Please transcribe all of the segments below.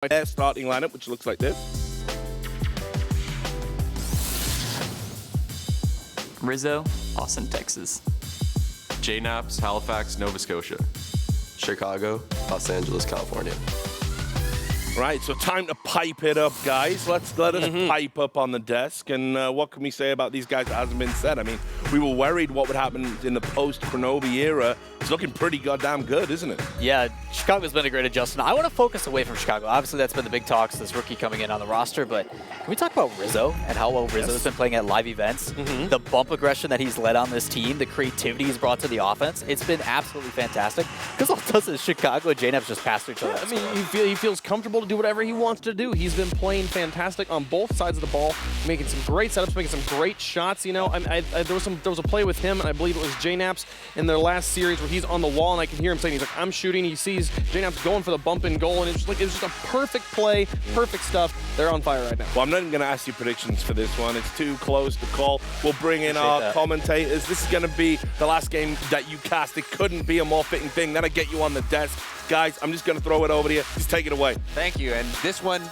Their starting lineup, which looks like this. Rizzo, Austin, Texas. JNAPS, Halifax, Nova Scotia. Chicago, Los Angeles, California. Right, so time to pipe it up, guys. Let us pipe up on the desk. And what can we say about these guys that hasn't been said? I mean, we were worried what would happen in the post-Kronovi era. It's looking pretty goddamn good, isn't it? Yeah, Chicago's been a great adjustment. I want to focus away from Chicago. Obviously, that's been the big talks, this rookie coming in on the roster. But can we talk about Rizzo and how well Rizzo has been playing at live events? The bump aggression that he's led on this team, the creativity he's brought to the offense, it's been absolutely fantastic. Because all it does is Chicago and JNAPS just pass each other. I mean, he feels comfortable to do whatever he wants to do. He's been playing fantastic on both sides of the ball, making some great setups, making some great shots. You know, there was a play with him, and I believe it was JNAPS in their last series where he's on the wall, and I can hear him saying, he's like, I'm shooting. He sees JNAPS going for the bump in goal, and it's just a perfect play, perfect stuff. They're on fire right now. Well, I'm not even going to ask you predictions for this one. It's too close to call. We'll bring in our commentators. This is going to be the last game that you cast. It couldn't be a more fitting thing. Then I get you on the desk. Guys, I'm just going to throw it over to you. Just take it away. Thank you. And this one,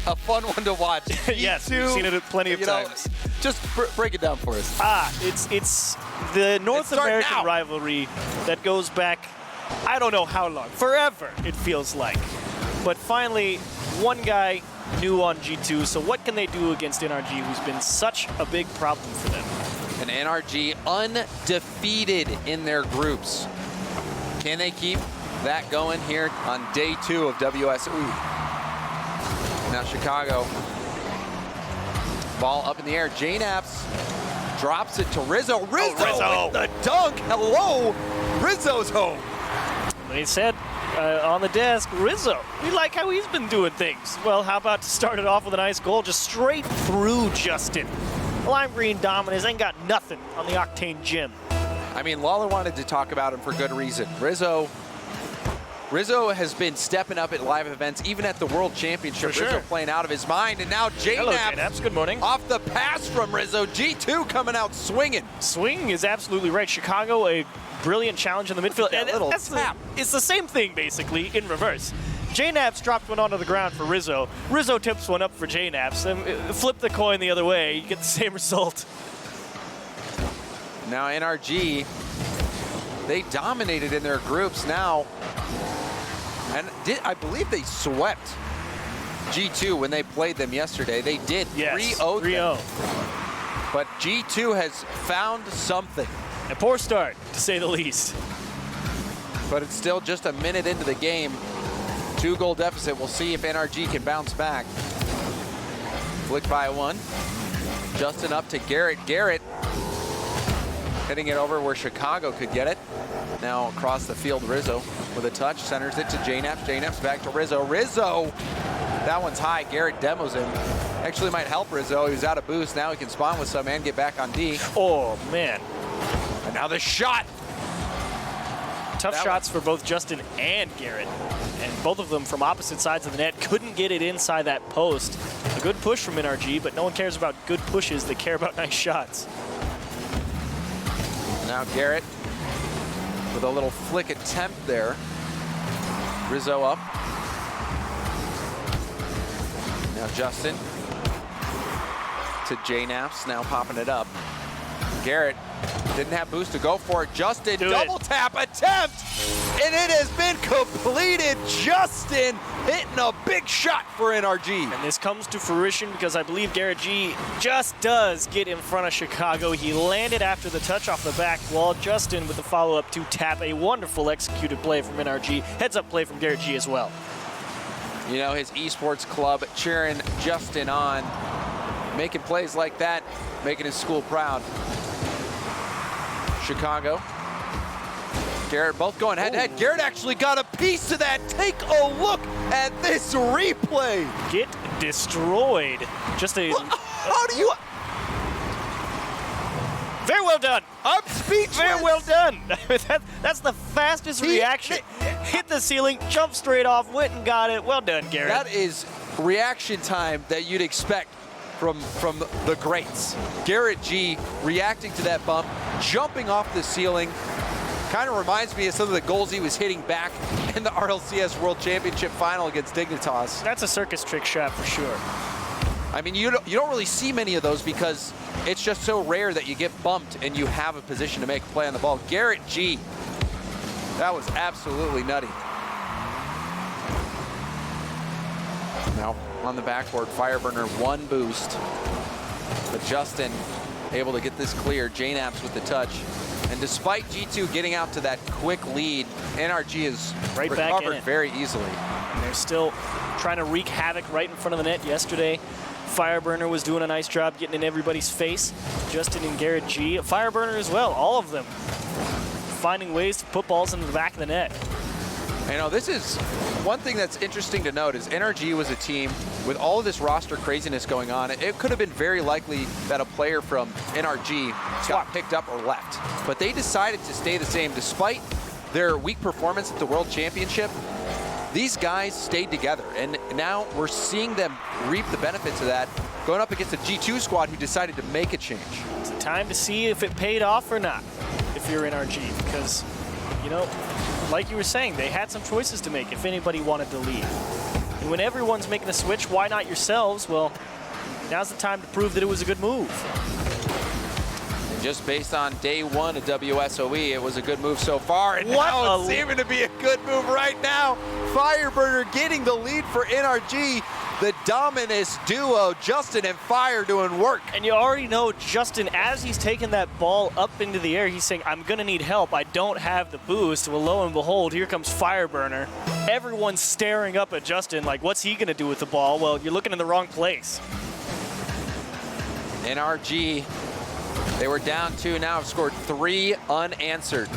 a fun one to watch. Yes, we've seen it plenty of times. Just break it down for us. It's the North American rivalry that goes back, I don't know how long, forever it feels like. But finally, one guy new on G2, so what can they do against NRG, who's been such a big problem for them? And NRG undefeated in their groups. Can they keep that going here on day 2 of WSOE? Now Chicago, ball up in the air. JNAPS drops it to Rizzo. Rizzo with the dunk. Hello, Rizzo's home. They said on the desk, Rizzo, we like how he's been doing things. Well, how about to start it off with a nice goal, just straight through Justin. Lime Green Dominance ain't got nothing on the Octane Gym. I mean, Lawler wanted to talk about him for good reason. Rizzo has been stepping up at live events, even at the World Championship. Rizzo playing out of his mind, and now JNAPS, good morning. Off the pass from Rizzo. G2 coming out swinging. Swinging is absolutely right. Chicago, a brilliant challenge in the midfield. And little tap. It's the same thing, basically, in reverse. JNAPS dropped one onto the ground for Rizzo. Rizzo tips one up for JNAPS. And flip the coin the other way, you get the same result. Now NRG, they dominated in their groups now. And I believe they swept G2 when they played them yesterday. They did 3-0 them. But G2 has found something. A poor start, to say the least. But it's still just a minute into the game. 2-goal deficit. We'll see if NRG can bounce back. Flicked by one. Justin up to Garrett. Garrett hitting it over where Chicago could get it. Now across the field, Rizzo with a touch, centers it to JNAPS. JNAPS back to Rizzo. Rizzo! That one's high. Garrett demos him. Actually might help Rizzo. He was out of boost. Now he can spawn with some and get back on D. Oh, man. And now the shot! Tough shots for both Justin and Garrett. And both of them from opposite sides of the net couldn't get it inside that post. A good push from NRG, but no one cares about good pushes. They care about nice shots. Now Garrett with a little flick attempt there. Rizzo up. Now Justin to JNAPS, now popping it up. Garrett didn't have boost to go for it. Justin, double tap attempt, and it has been completed. Justin hitting a big shot for NRG. And this comes to fruition because I believe Garrett G just does get in front of Chicago. He landed after the touch off the back wall. Justin with the follow-up to tap. A wonderful executed play from NRG. Heads-up play from Garrett G as well. You know, his esports club cheering Justin on, making plays like that, making his school proud. Chicago. Garrett both going head-to-head. Garrett actually got a piece of that. Take a look at this replay. Get destroyed. Just a... How do you... Very well done. I'm speechless. Very well done. That's the fastest reaction. Hit the ceiling, jumped straight off, went and got it. Well done, Garrett. That is reaction time that you'd expect from the greats. Garrett G reacting to that bump, jumping off the ceiling, Kind of reminds me of some of the goals he was hitting back in the RLCS World Championship final against Dignitas. That's a circus trick shot for sure. I mean, you don't really see many of those because it's just so rare that you get bumped and you have a position to make a play on the ball. Garrett G, that was absolutely nutty. Now on the backboard, Fireburner, one boost. But Justin able to get this clear. Jnaps with the touch. And despite G2 getting out to that quick lead, NRG is Right back in recovered it. very easily. And they're still trying to wreak havoc right in front of the net. Yesterday, Fireburner was doing a nice job getting in everybody's face. Justin and Garrett G. Fireburner as well, all of them finding ways to put balls into the back of the net. You know, this is one thing that's interesting to note is NRG was a team with all of this roster craziness going on. It could have been very likely that a player from NRG got picked up or left. But they decided to stay the same despite their weak performance at the World Championship. These guys stayed together, and now we're seeing them reap the benefits of that, going up against a G2 squad who decided to make a change. It's time to see if it paid off or not, if you're NRG, because, you know, like you were saying, they had some choices to make if anybody wanted to leave. And when everyone's making a switch, why not yourselves? Well, now's the time to prove that it was a good move. And just based on day one of WSOE, it was a good move so far, and What now a it's seeming to be a good move right now. Fireburner getting the lead for NRG. The Dominus duo, Justin and Fire, doing work. And you already know Justin, as he's taking that ball up into the air, he's saying, I'm going to need help. I don't have the boost. Well, lo and behold, here comes Fireburner. Everyone's staring up at Justin like, what's he going to do with the ball? Well, you're looking in the wrong place. NRG, they were down 2, now have scored 3 unanswered.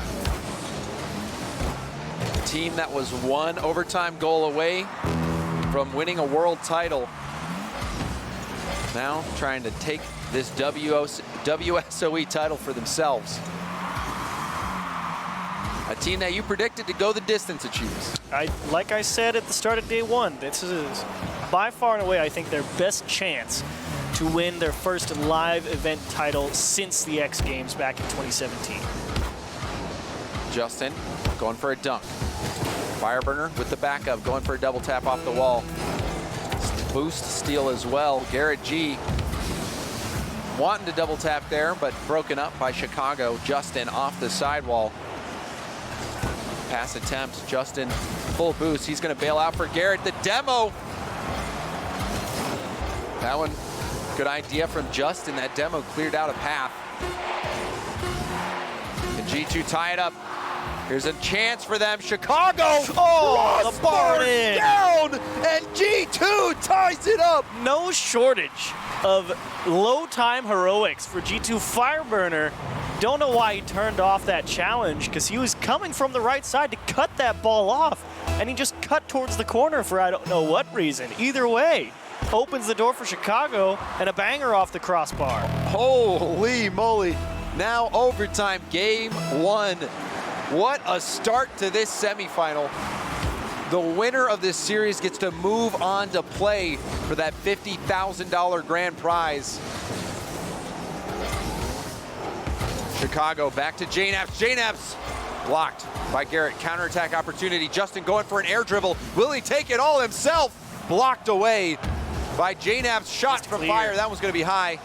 The team that was one overtime goal away from winning a world title. Now trying to take this WSOE title for themselves. A team that you predicted to go the distance at Choose. Like I said at the start of day one, this is by far and away, I think, their best chance to win their first live event title since the X Games back in 2017. Justin going for a dunk. Fireburner with the backup, going for a double tap off the wall. Boost steal as well. Garrett G wanting to double tap there, but broken up by Chicago. Justin off the sidewall. Pass attempt, Justin full boost. He's gonna bail out for Garrett. The demo. That one, good idea from Justin. That demo cleared out a path. And G2 tie it up. Here's a chance for them. Chicago! Oh, the bar in. Down! And G2 ties it up! No shortage of low-time heroics for G2. Fireburner, don't know why he turned off that challenge, because he was coming from the right side to cut that ball off, and he just cut towards the corner for I don't know what reason. Either way, opens the door for Chicago, and a banger off the crossbar. Holy moly. Now overtime, game 1. What a start to this semifinal. The winner of this series gets to move on to play for that $50,000 grand prize. Chicago back to Jnaps. Jnaps blocked by Garrett. Counterattack opportunity. Justin going for an air dribble. Will he take it all himself? Blocked away by Jnaps. Shot from Fire. That one's going to be high.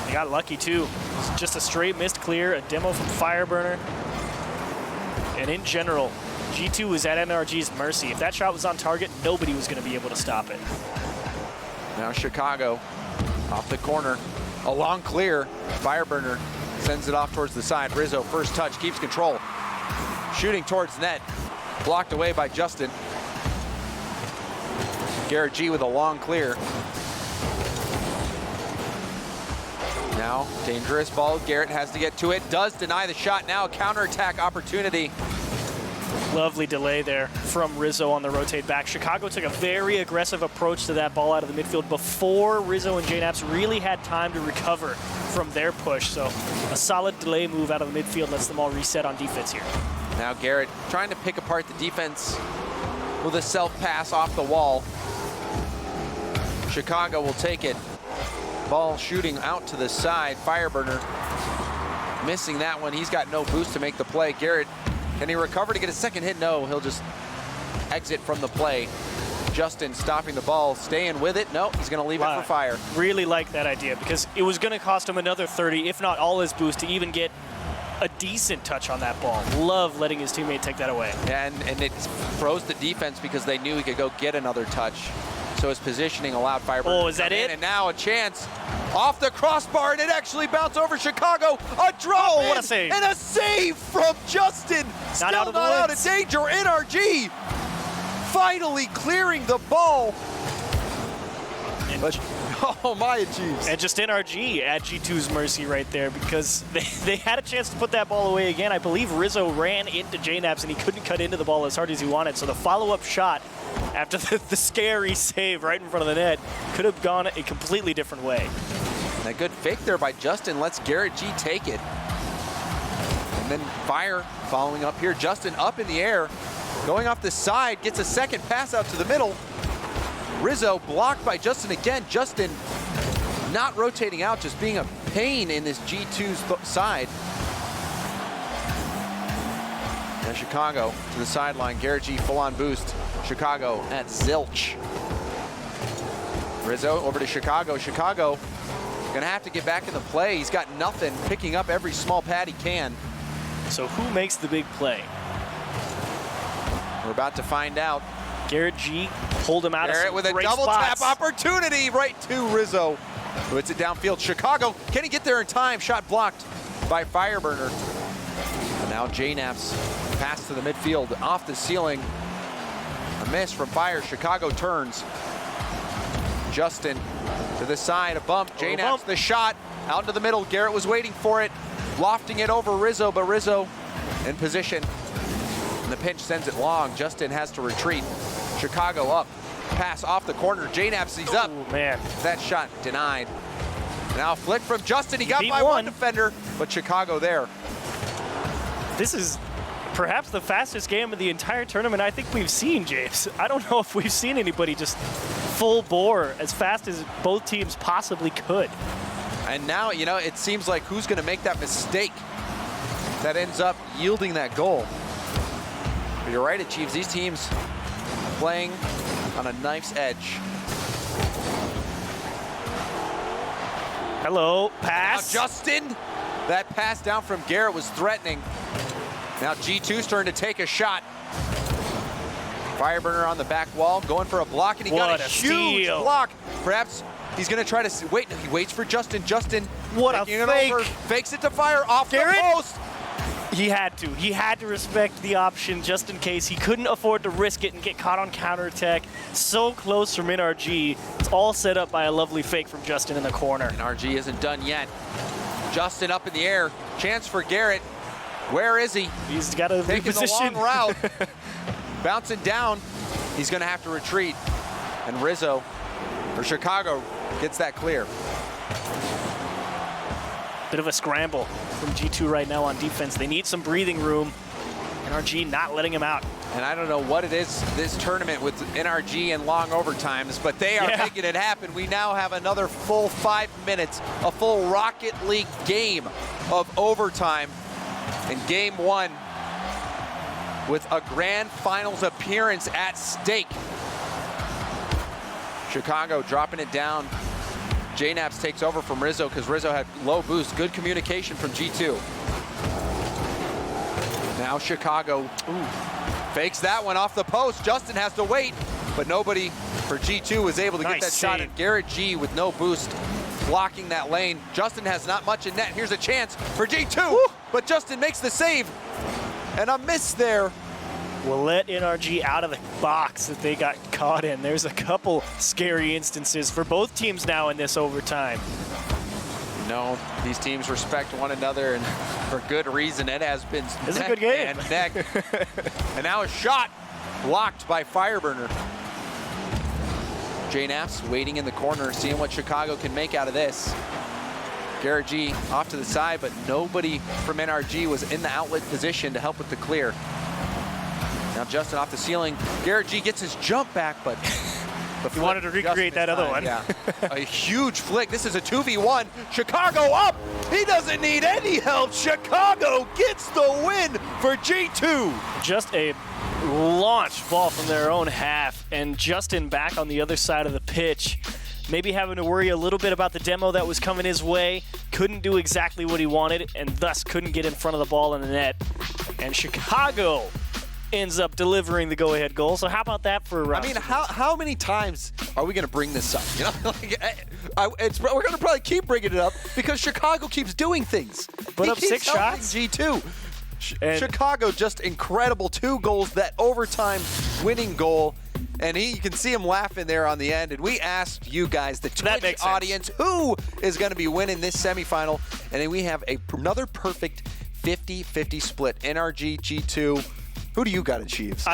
They got lucky too. It's just a straight missed clear, a demo from Fireburner. And in general, G2 was at NRG's mercy. If that shot was on target, nobody was going to be able to stop it. Now Chicago off the corner. A long clear. Fireburner sends it off towards the side. Rizzo, first touch, keeps control. Shooting towards net. Blocked away by Justin. Garrett G with a long clear. Now, dangerous ball. Garrett has to get to it. Does deny the shot. Now, counterattack opportunity. Lovely delay there from Rizzo on the rotate back. Chicago took a very aggressive approach to that ball out of the midfield before Rizzo and Jnaps really had time to recover from their push. So a solid delay move out of the midfield lets them all reset on defense here. Now Garrett trying to pick apart the defense with a self-pass off the wall. Chicago will take it. Ball shooting out to the side. Fireburner missing that one. He's got no boost to make the play. Garrett Can he recover to get a second hit? No, he'll just exit from the play. Justin stopping the ball, staying with it. No, he's going to leave it for Fire. Really like that idea because it was going to cost him another 30, if not all his boost, to even get a decent touch on that ball. Love letting his teammate take that away. And it froze the defense because they knew he could go get another touch. So his positioning allowed Fireburner. Oh, is that it? And now a chance off the crossbar, and it actually bounced over Chicago. A draw what a save. And a save from Justin. Still Not out of the not out of woods. danger. NRG finally clearing the ball. But, oh my jeez. And just NRG at G2's mercy right there because they had a chance to put that ball away again. I believe Rizzo ran into JNaps and he couldn't cut into the ball as hard as he wanted. So the follow-up shot after the scary save right in front of the net could have gone a completely different way. And a good fake there by Justin lets Garrett G take it. And then Fire following up here. Justin up in the air, going off the side, gets a second pass out to the middle. Rizzo blocked by Justin again. Justin not rotating out, just being a pain in this G2's side. And Chicago to the sideline. Garrett G full on boost. Chicago at zilch. Rizzo over to Chicago. Chicago gonna have to get back in the play. He's got nothing, picking up every small pad he can. So who makes the big play? We're about to find out. Garrett G pulled him out Garrett of some with a great double spots. tap opportunity right to Rizzo. Who hits it downfield. Chicago, can he get there in time? Shot blocked by Fireburner. And now JNaps pass to the midfield off the ceiling. A miss from Fire. Chicago turns. Justin to the side, a bump. JNaps the shot out into the middle. Garrett was waiting for it, lofting it over Rizzo, but Rizzo in position. And the pinch sends it long. Justin has to retreat. Chicago up. Pass off the corner. JNaps, he's up. Oh, man. That shot denied. Now flick from Justin. He got Beat by one. one defender, but Chicago there. This is perhaps the fastest game of the entire tournament I think we've seen, James. I don't know if we've seen anybody just full bore as fast as both teams possibly could. And now, you know, it seems like who's going to make that mistake that ends up yielding that goal. But you're right, Chiefs. These teams playing on a knife's edge. Hello, pass. Now Justin, that pass down from Garrett was threatening. Now G2's turn to take a shot. Fireburner on the back wall, going for a block, and he got a huge steal. block. Perhaps he's going to try to wait. He waits for Justin. Justin, What a taking it fake. over, fakes it to Fire off Garrett? the post. He had to. He had to respect the option just in case. He couldn't afford to risk it and get caught on counterattack. So close from NRG. It's all set up by a lovely fake from Justin in the corner. NRG isn't done yet. Justin up in the air. Chance for Garrett. Where is he? He's got to Taking the reposition. long route. Bouncing down. He's going to have to retreat. And Rizzo, or Chicago, gets that clear. Bit of a scramble from G2 right now on defense. They need some breathing room. NRG not letting him out. And I don't know what it is this tournament with NRG and long overtimes, but they are making it happen. We now have another full 5 minutes, a full Rocket League game of overtime. In game one, with a grand finals appearance at stake. Chicago dropping it down. JNaps takes over from Rizzo because Rizzo had low boost. Good communication from G2. Now Chicago fakes that one off the post. Justin has to wait, but nobody for G2 was able to get that shot. And Garrett G with no boost blocking that lane. Justin has not much in net. Here's a chance for G2, but Justin makes the save. And a miss there. Will let NRG out of the box that they got caught in. There's a couple scary instances for both teams now in this overtime. No, these teams respect one another, and for good reason. It has been This is a good game. and neck. And now a shot blocked by Fireburner. JNaps waiting in the corner, seeing what Chicago can make out of this. Garrett G off to the side, but nobody from NRG was in the outlet position to help with the clear. Now Justin off the ceiling. Garrett G gets his jump back, but He wanted to recreate that other one. Yeah. A huge flick. This is a 2v1. Chicago up. He doesn't need any help. Chicago gets the win for G2. Just a launch ball from their own half, and Justin back on the other side of the pitch. Maybe having to worry a little bit about the demo that was coming his way. Couldn't do exactly what he wanted, and thus couldn't get in front of the ball in the net. And Chicago ends up delivering the go-ahead goal. So how about that for I mean, how many times are we going to bring this up? You know, we're going to probably keep bringing it up because Chicago keeps doing things. Put he up keeps 6 helping shots. G2. And Chicago just incredible. 2 goals, that overtime winning goal. And you can see him laughing there on the end. And we asked you guys, the Twitch audience, who is going to be winning this semifinal. And then we have another perfect 50-50 split. NRG, G2. Who do you got in Chiefs?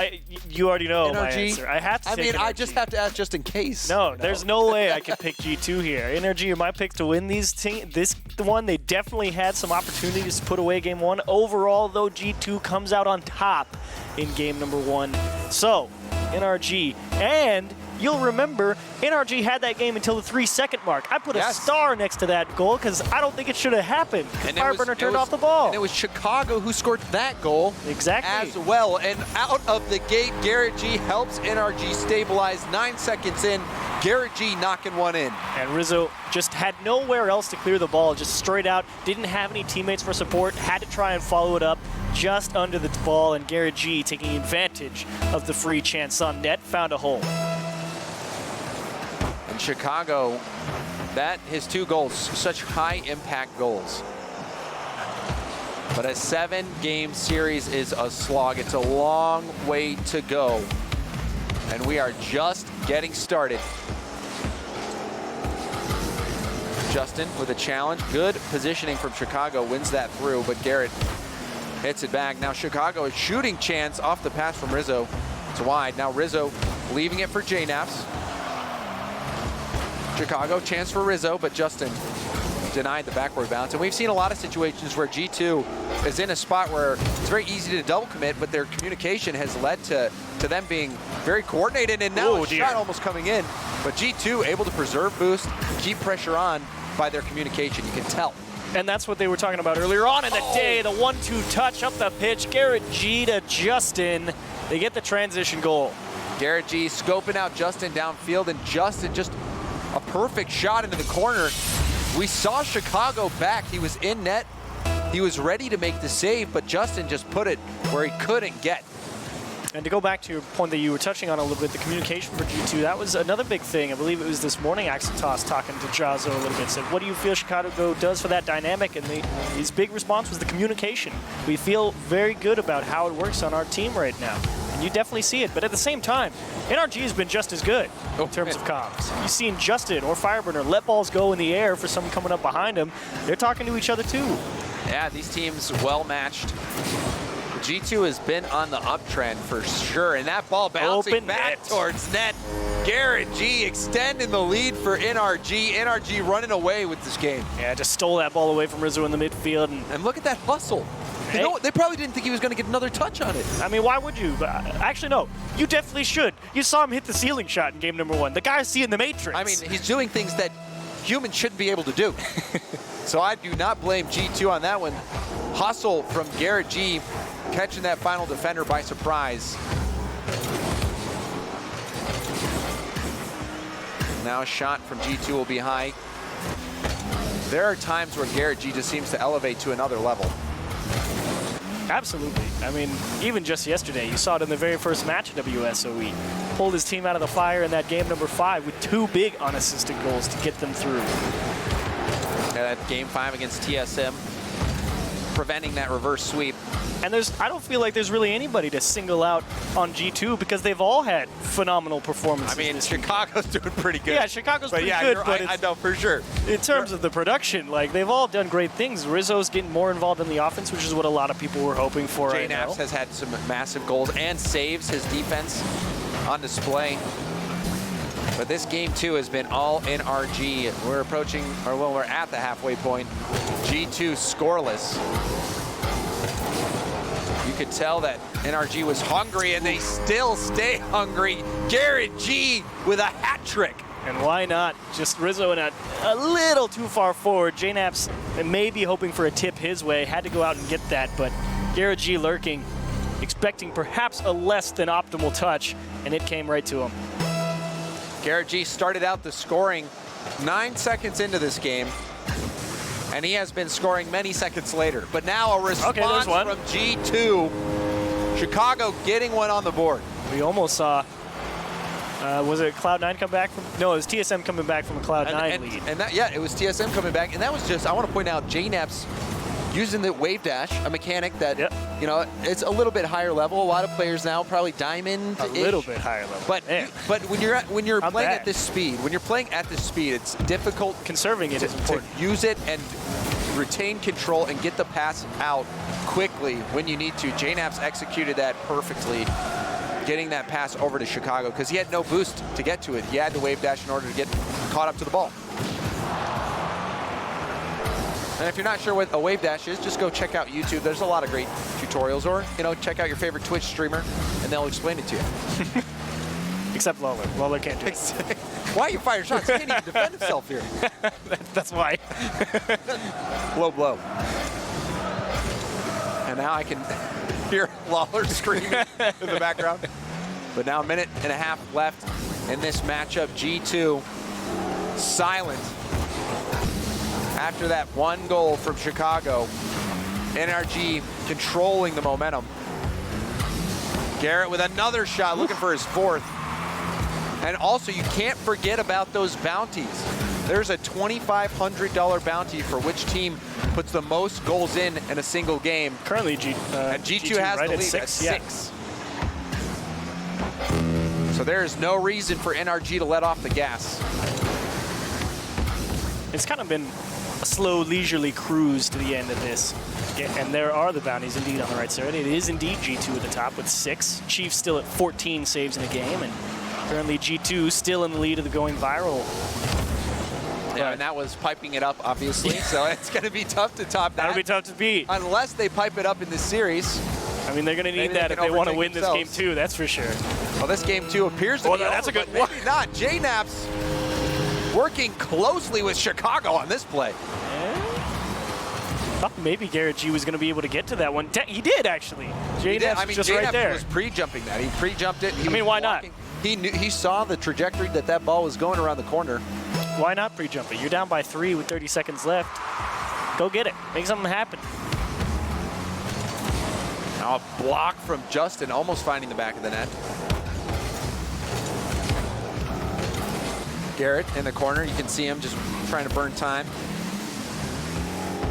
You already know my NRG? answer. I have to take NRG. I just have to ask just in case. No, there's no way I can pick G2 here. NRG are my picks to win this one. They definitely had some opportunities to put away game 1. Overall, though, G2 comes out on top in game number 1. So, NRG, and you'll remember NRG had that game until the 3-second mark. I put a star next to that goal because I don't think it should have happened. Fireburner turned off the ball. And it was Chicago who scored that goal as well. And out of the gate, Garrett G helps NRG stabilize. 9 seconds in, Garrett G knocking one in. And Rizzo just had nowhere else to clear the ball, just straight out. Didn't have any teammates for support, had to try and follow it up just under the ball, and Garrett G taking advantage of the free chance on net, found a hole. And Chicago, his 2 goals, such high impact goals. But a 7-game series is a slog. It's a long way to go. And we are just getting started. Justin with a challenge. Good positioning from Chicago, wins that through, but Garrett hits it back. Now Chicago is shooting chance off the pass from Rizzo. It's wide. Now Rizzo leaving it for J-Naps. Chicago, chance for Rizzo, but Justin denied the backward bounce. And we've seen a lot of situations where G2 is in a spot where it's very easy to double commit, but their communication has led to them being very coordinated. And now a shot almost coming in, but G2 able to preserve boost, keep pressure on by their communication. You can tell. And that's what they were talking about earlier on in the day. The 1-2 touch up the pitch. Garrett G to Justin. They get the transition goal. Garrett G scoping out Justin downfield, and Justin just a perfect shot into the corner. We saw Chicago back. He was in net. He was ready to make the save, but Justin just put it where he couldn't get. And to go back to your point that you were touching on a little bit, the communication for G2, that was another big thing. I believe it was this morning, Axitos talking to Jazo a little bit, said, what do you feel Chicago does for that dynamic? And his big response was the communication. We feel very good about how it works on our team right now. And you definitely see it. But at the same time, NRG has been just as good in terms of comms. You've seen Justin or Fireburner let balls go in the air for someone coming up behind them. They're talking to each other too. Yeah, these teams well matched. G2 has been on the uptrend for sure, and that ball bouncing back towards net. Garrett G extending the lead for NRG. NRG running away with this game. Yeah, just stole that ball away from Rizzo in the midfield. And look at that hustle. Hey. You know, they probably didn't think he was going to get another touch on it. I mean, why would you? Actually, no. You definitely should. You saw him hit the ceiling shot in game number 1. The guy's seeing the Matrix. I mean, he's doing things that humans shouldn't be able to do. So I do not blame G2 on that one. Hustle from Garrett G, catching that final defender by surprise. Now a shot from G2 will be high. There are times where Garrett G just seems to elevate to another level. Absolutely. I mean, even just yesterday, you saw it in the very first match at WSOE. Pulled his team out of the fire in that game number 5 with 2 big unassisted goals to get them through. Yeah, that game 5 against TSM, preventing that reverse sweep. And I don't feel like there's really anybody to single out on G2 because they've all had phenomenal performances. I mean, Chicago's doing pretty good. Yeah, Chicago's pretty good, but I know for sure. In terms of the production, like, they've all done great things. Rizzo's getting more involved in the offense, which is what a lot of people were hoping for right now. J-Naps has had some massive goals and saves. His defense on display. But this game, too, has been all NRG. We're approaching, or well, we're at the halfway point. G2 scoreless. You could tell that NRG was hungry, and they still stay hungry. Garrett G with a hat trick. And why not? Just Rizzo in a little too far forward. JNaps may be hoping for a tip his way. Had to go out and get that, but Garrett G lurking, expecting perhaps a less than optimal touch, and it came right to him. Garrett G started out the scoring 9 seconds into this game, and he has been scoring many seconds later. But now a response from G2. Chicago getting one on the board. We almost saw, was it Cloud9 come back from? No, it was TSM coming back from a Cloud9 lead. And that, yeah, it was TSM coming back. And that was just, I want to point out, JNaps using the wave dash, a mechanic that, you know, it's a little bit higher level. A lot of players now, probably diamond. A little bit higher level. But when you're playing at this speed, it's difficult. Conserving it is important. To use it and retain control and get the pass out quickly when you need to. JNaps executed that perfectly, getting that pass over to Chicago because he had no boost to get to it. He had to wave dash in order to get caught up to the ball. And if you're not sure what a wave dash is, just go check out YouTube. There's a lot of great tutorials, or check out your favorite Twitch streamer, and they'll explain it to you. Except Lawler. Lawler can't do it. Why are you firing shots? He can't even defend himself here. That's why. Low blow. And now I can hear Lawler screaming in the background. But now a minute and a half left in this matchup. G2 silent. After that one goal from Chicago, NRG controlling the momentum. Garrett with another shot, looking for his fourth. And also, you can't forget about those bounties. There's a $2,500 bounty for which team puts the most goals in a single game. Currently, and G2 has right the lead at 6. at 6. So there is no reason for NRG to let off the gas. It's kind of been a slow, leisurely cruise to the end of this. And there are the bounties indeed on the right side. It is indeed G2 at the top with 6. Chiefs still at 14 saves in a game, and currently G2 still in the lead of the going viral. Yeah, and that was piping it up, obviously. So it's going to be tough to top that. That'll be tough to beat. Unless they pipe it up in this series. I mean, they're going to need that if they want to win this game too, that's for sure. Well, this game too appears to be that's over, a good one. Maybe not. JNaps working closely with Chicago on this play. Thought maybe Garrett G was going to be able to get to that one. He did, actually. JNaps was just right there. was pre-jumping that. He pre-jumped it. I mean, why not? He saw the trajectory that ball was going around the corner. Why not pre-jump it? You're down by 3 with 30 seconds left. Go get it. Make something happen. Now a block from Justin, almost finding the back of the net. Garrett in the corner. You can see him just trying to burn time.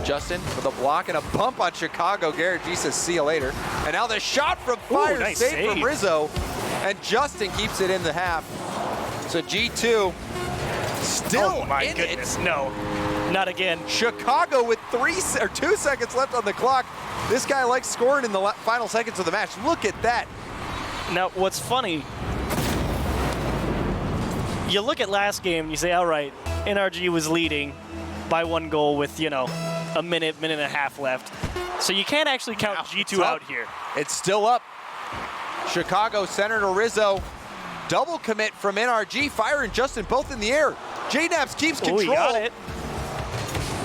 Justin with a block and a bump on Chicago. Garrett G says, see you later. And now the shot from Fire, nice save from save. Rizzo. And Justin keeps it in the half. So G2 still oh my in goodness, it. no. Not again. Chicago with 2 seconds left on the clock. This guy likes scoring in the final seconds of the match. Look at that. Now, what's funny, you look at last game and you say, all right, NRG was leading by 1 goal with, a minute and a half left. So you can't actually count G2 out here. It's still up. Chicago, Senator Rizzo, double commit from NRG. Fire and Justin both in the air. JNaps keeps control. He got it.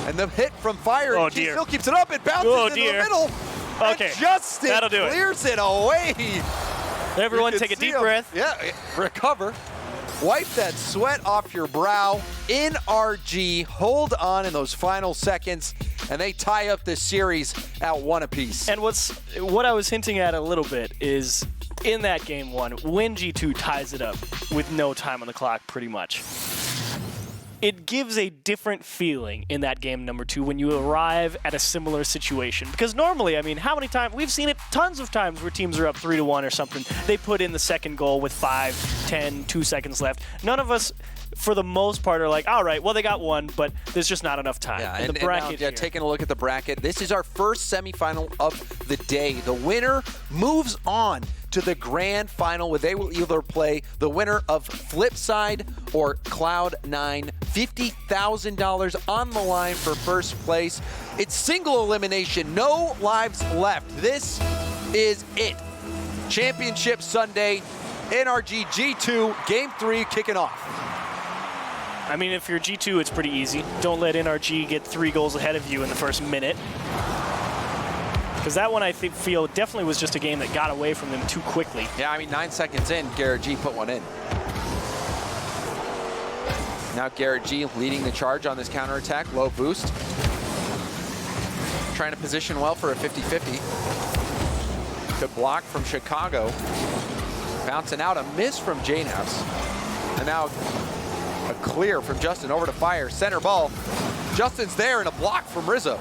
And the hit from Fire, and G still keeps it up. It bounces into the middle. Okay, and Justin that'll do clears it away. Everyone take a deep breath. Yeah, recover. Wipe that sweat off your brow. NRG hold on in those final seconds, and they tie up this series at 1 apiece. And what I was hinting at a little bit is in that game 1, when G2 ties it up with no time on the clock pretty much, it gives a different feeling in that game number 2 when you arrive at a similar situation. Because normally, I mean, how many times? We've seen it tons of times where teams are up 3-1 or something. They put in the second goal with 5, 10, 2 seconds left. None of us, for the most part, are like, all right, well, they got 1, but there's just not enough time. Yeah, and the bracket now, taking a look at the bracket, this is our first semifinal of the day. The winner moves on to the grand final, where they will either play the winner of Flipside or Cloud9. $50,000 on the line for first place. It's single elimination, no lives left. This is it. Championship Sunday, NRG G2, Game 3 kicking off. I mean, if you're G2, it's pretty easy. Don't let NRG get 3 goals ahead of you in the first minute. Because that one, I feel, definitely was just a game that got away from them too quickly. Yeah, I mean, 9 seconds in, Garrett G put one in. Now Garrett G leading the charge on this counterattack, low boost. Trying to position well for a 50-50. Good block from Chicago. Bouncing out, a miss from JNAPS. And now a clear from Justin over to Fire. Center ball. Justin's there and a block from Rizzo.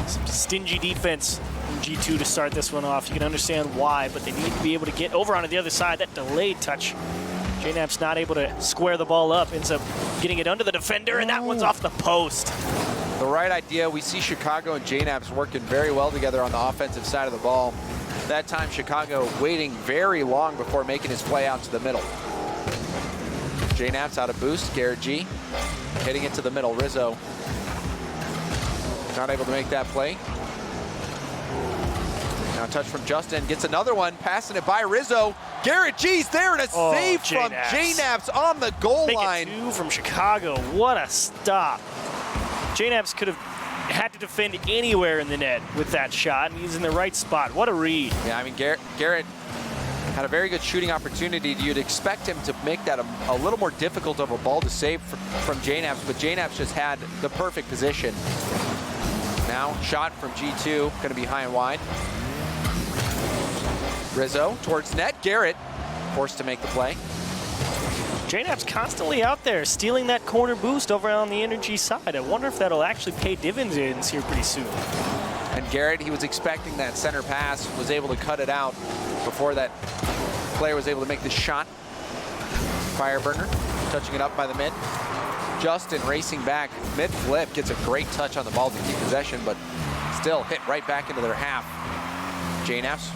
Some stingy defense from G2 to start this one off. You can understand why, but they need to be able to get over onto the other side. That delayed touch. JNAP's not able to square the ball up. Ends up getting it under the defender, and that one's off the post. The right idea. We see Chicago and JNAPS working very well together on the offensive side of the ball. That time, Chicago waiting very long before making his play out to the middle. JNAPS out of boost. Garrett G hitting it to the middle. Rizzo not able to make that play. Now a touch from Justin. Gets another one. Passing it by Rizzo. Garrett G's there and a save from JNAPS on the goal line. Make it 2 from Chicago. What a stop. JNAPS could have had to defend anywhere in the net with that shot, and he's in the right spot. What a read. Yeah, I mean, Garrett had a very good shooting opportunity. You'd expect him to make that a little more difficult of a ball to save from JNAPS, but JNAPS just had the perfect position. Now, shot from G2, going to be high and wide. Rizzo towards net. Garrett forced to make the play. JNAP's constantly out there stealing that corner boost over on the NRG side. I wonder if that'll actually pay dividends here pretty soon. And Garrett, he was expecting that center pass, was able to cut it out before that player was able to make the shot. Fireburner touching it up by the mid. Justin racing back, mid flip, gets a great touch on the ball to keep possession, but still hit right back into their half. JNAPS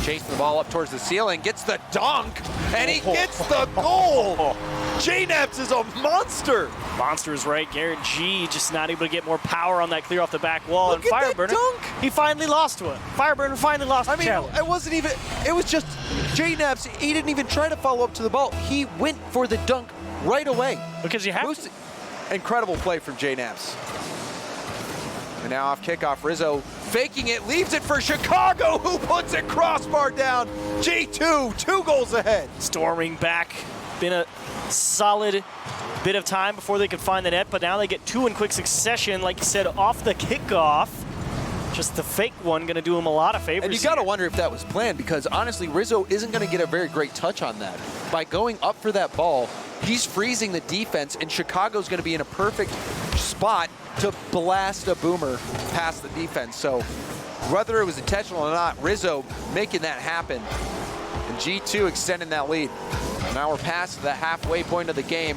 chasing the ball up towards the ceiling, gets the dunk, and he gets the goal. JNAPS is a monster. Monster is right. Garrett G just not able to get more power on that clear off the back wall. Look and at Fireburner, that dunk. he finally lost one. Fireburner finally lost the challenge. It wasn't even, it was just JNAPS. He didn't even try to follow up to the ball. He went for the dunk right away. Because you have to. Incredible play from JNAPS. And now off kickoff, Rizzo faking it, leaves it for Chicago, who puts it crossbar down. G2, 2 goals ahead. Storming back. Been a solid bit of time before they could find the net, but now they get 2 in quick succession, like you said, off the kickoff. Just the fake one going to do him a lot of favors. And you got to wonder if that was planned, because honestly, Rizzo isn't going to get a very great touch on that. By going up for that ball, he's freezing the defense, and Chicago's going to be in a perfect spot to blast a boomer past the defense. So whether it was intentional or not, Rizzo making that happen. And G2 extending that lead. Now we're past the halfway point of the game.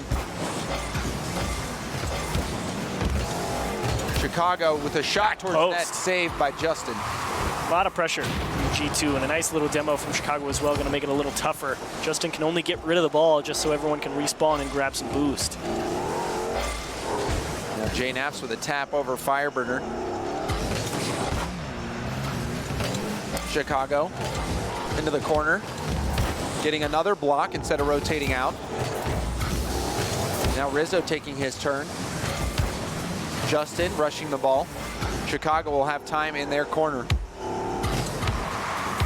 Chicago with a shot towards net, saved by Justin. A lot of pressure from G2, and a nice little demo from Chicago as well, going to make it a little tougher. Justin can only get rid of the ball just so everyone can respawn and grab some boost. Now JNAPS with a tap over Fireburner. Chicago into the corner, getting another block instead of rotating out. Now Rizzo taking his turn. Justin rushing the ball. Chicago will have time in their corner.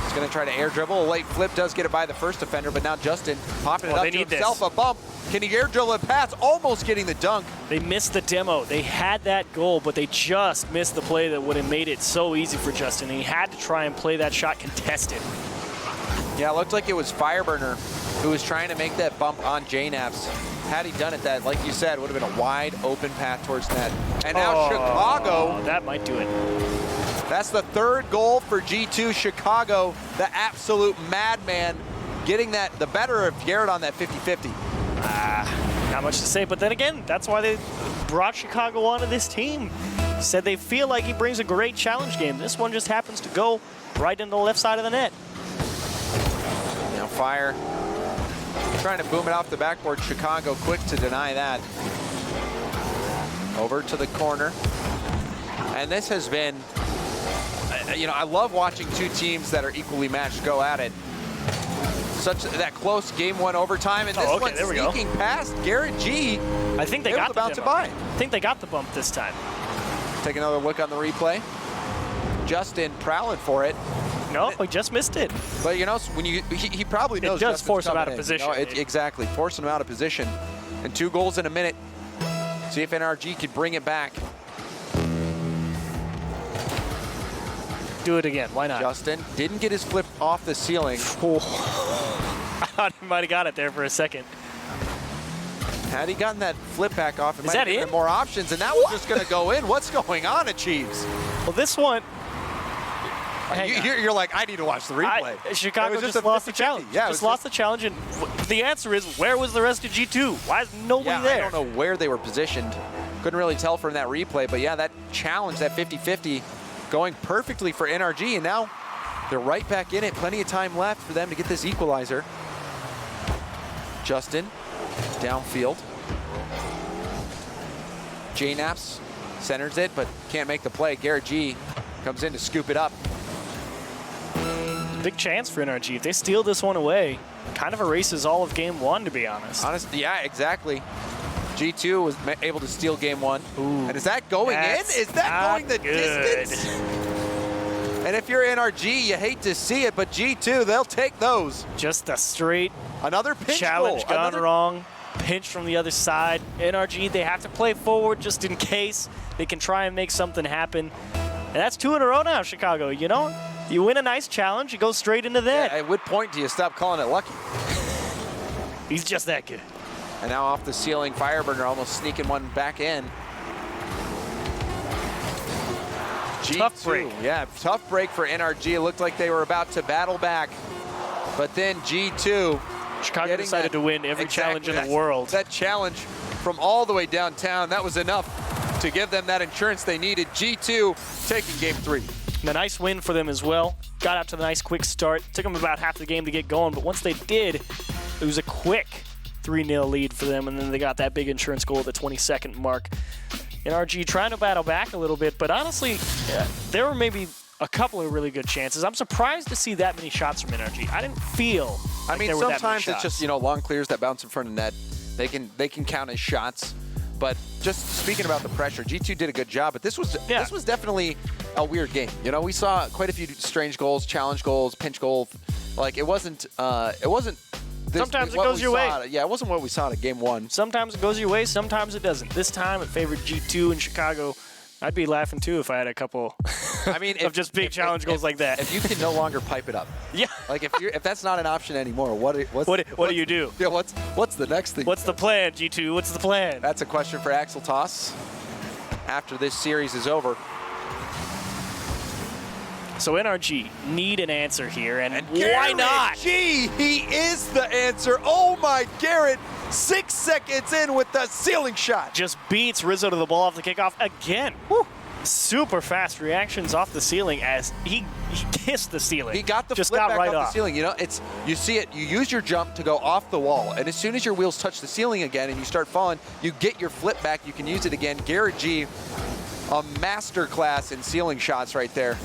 He's going to try to air dribble. A late flip does get it by the first defender, but now Justin popping it up to himself. A bump. Can he air dribble and pass? Almost getting the dunk. They missed the demo. They had that goal, but they just missed the play that would have made it so easy for Justin. He had to try and play that shot contested. Yeah, it looked like it was Fireburner who was trying to make that bump on JNAPS. Had he done it, that, like you said, would have been a wide open path towards net. And now Chicago. That might do it. That's the 3rd goal for G2. Chicago, the absolute madman, getting that the better of Garrett on that 50-50. Not much to say, but then again, that's why they brought Chicago onto this team. Said they feel like he brings a great challenge game. This one just happens to go right into the left side of the net. Now Fire trying to boom it off the backboard. Chicago quick to deny that. Over to the corner. And this has been you know, I love watching two teams that are equally matched go at it. Such that close game one overtime, and this one sneaking past Garrett G. I think they got the bounce it by. I think they got the bump this time. Take another look on the replay. Justin prowling for it. No, he just missed it. But you know, when he probably knows it does Justin's force him out coming of in. position. You know, exactly, forcing him out of position. And 2 goals in a minute. See if NRG could bring it back. Do it again. Why not? Justin didn't get his flip off the ceiling. I thought he might have got it there for a second. Had he gotten that flip back off, it Is might that have given in? more options, and that was just going to go in. What's going on, Achieves? Well, this one. You're like, I need to watch the replay. Chicago just lost the challenge. Yeah, just lost the challenge, and the answer is, where was the rest of G2? Why is nobody there? I don't know where they were positioned. Couldn't really tell from that replay, but yeah, that challenge, that 50-50, going perfectly for NRG, and now they're right back in it. Plenty of time left for them to get this equalizer. Justin, downfield. J-Naps centers it, but can't make the play. Garrett G comes in to scoop it up. Big chance for NRG. If they steal this one away, kind of erases all of game one, to be honest. Yeah, exactly. G2 was able to steal game one. Ooh, and is that going in? Is that going the distance? And if you're NRG, you hate to see it, but G2, they'll take those. Just a straight another pinch challenge goal. gone wrong. Pinch from the other side. NRG, they have to play forward just in case they can try and make something happen. And that's 2 in a row now, Chicago. You know, you win a nice challenge, you go straight into that. Yeah, at what point do you stop calling it lucky? He's just that good. And now off the ceiling, Fireburner almost sneaking one back in. G2, tough break. Yeah, tough break for NRG. It looked like they were about to battle back. But then G2. Chicago decided to win every challenge in the world. That challenge from all the way downtown, that was enough to give them that insurance they needed. G2 taking game 3. And a nice win for them as well. Got out to the nice quick start. Took them about half the game to get going, but once they did, it was a quick 3-0 lead for them, and then they got that big insurance goal at the 22nd mark. NRG trying to battle back a little bit, but honestly, there were maybe a couple of really good chances. I'm surprised to see that many shots from NRG. I didn't feel like there were that many sometimes shots. it's just, you know, long clears that bounce in front of net. They can count as shots. But just speaking about the pressure, G2 did a good job, but this was definitely a weird game. You know, we saw quite a few strange goals, challenge goals, pinch goals. Like it wasn't sometimes it goes your way. Yeah, it wasn't what we saw at game 1. Sometimes it goes your way, sometimes it doesn't. This time it favored G2 in Chicago. I'd be laughing too if I had a couple of just big challenge goals like that. If you can no longer pipe it up. Yeah. Like if that's not an option anymore, what do you do? Yeah, what's the next thing? What's the plan, G2? What's the plan? That's a question for Axel Toss after this series is over. So NRG need an answer here, and why Garrett not? G, he is the answer. Oh my, Garrett, 6 seconds in with the ceiling shot. Just beats Rizzo to the ball off the kickoff again. Woo. Super fast reactions off the ceiling as he kissed the ceiling. He got the just flip got back right off the ceiling. You know, you see it, you use your jump to go off the wall, and as soon as your wheels touch the ceiling again and you start falling, you get your flip back, you can use it again. Garrett G, a master class in ceiling shots right there.